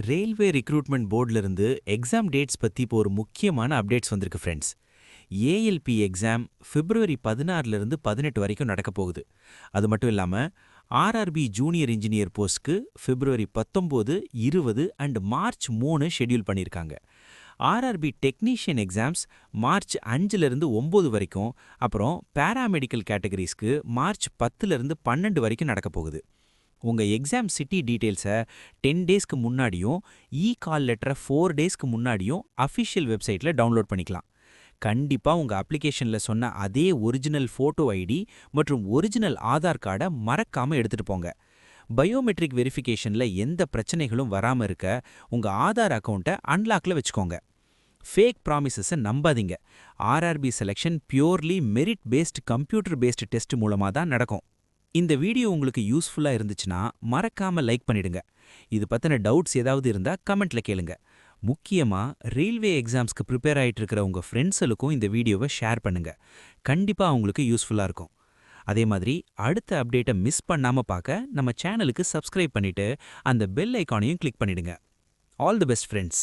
Railway recruitment போர்டுல இருந்து exam dates பத்தி இப்போ ஒரு முக்கியமான அப்டேட்ஸ் வந்திருக்கு ஃப்ரெண்ட்ஸ். ஏஎல்பி எக்ஸாம் பிப்ரவரி 16ல இருந்து 18 வரைக்கும் நடக்க போகுது. அது மட்டும் இல்லாம ஆர்ஆர்பி ஜூனியர் இன்ஜினியர் போஸ்ட்க்கு பிப்ரவரி 19, 20 அண்ட் மார்ச் 3 ஷெட்யூல் பண்ணியிருக்காங்க. ஆர்ஆர்பி டெக்னீஷியன் எக்ஸாம்ஸ் மார்ச் 5ல இருந்து 9 வரைக்கும், அப்புறம் பாராமெடிக்கல் கேட்டகரிஸ்க்கு மார்ச் 10ல இருந்து 12 வரைக்கும் நடக்க போகுது. உங்க எக்ஸாம் சிட்டி டீடைல்ஸை 10 டேஸ்க்கு முன்னாடியும் கால் லெட்டரை 4 டேஸ்க்கு முன்னாடியும் அஃபிஷியல் வெப்சைட்ல டவுன்லோட் பண்ணிக்கலாம். கண்டிப்பா உங்க அப்ளிகேஷன்ல சொன்ன அதே ஒரிஜினல் போட்டோ ஐடி மற்றும் ஒரிஜினல் ஆதார் கார்டை மறக்காம எடுத்துட்டு போங்க. பயோமெட்ரிக் வெரிஃபிகேஷன்ல எந்த பிரச்சனைகளும் வராம இருக்க உங்க ஆதார் அக்கவுண்ட்டை அன்லாக்ல வச்சுக்கோங்க. ஃபேக் ப்ராமிசஸை நம்பாதீங்க. RRB selection purely merit based computer based test மூலமா தான் நடக்கும். இந்த வீடியோ உங்களுக்கு யூஸ்ஃபுல்லா இருந்துச்சுன்னா மறக்காம லைக் பண்ணிடுங்க. இது பத்தின டவுட்ஸ் ஏதாவது இருந்தா கமெண்ட்ல கேளுங்க. முக்கியமா ரயில்வே எக்ஸாம்ஸ்க்கு ப்ரிப்பேர் ஆயிட்டு இருக்கிற உங்க ஃப்ரெண்ட்ஸுக்கும் இந்த வீடியோவை ஷேர் பண்ணுங்க. கண்டிப்பா அவங்களுக்கு யூஸ்ஃபுல்லா இருக்கும். அதே மாதிரி அடுத்த அப்டேட்டை மிஸ் பண்ணாம பார்க்க நம்ம சேனலுக்கு சப்ஸ்கிரைப் பண்ணிட்டு அந்த பெல் ஐகானையும் கிளிக் பண்ணிடுங்க. All the best friends.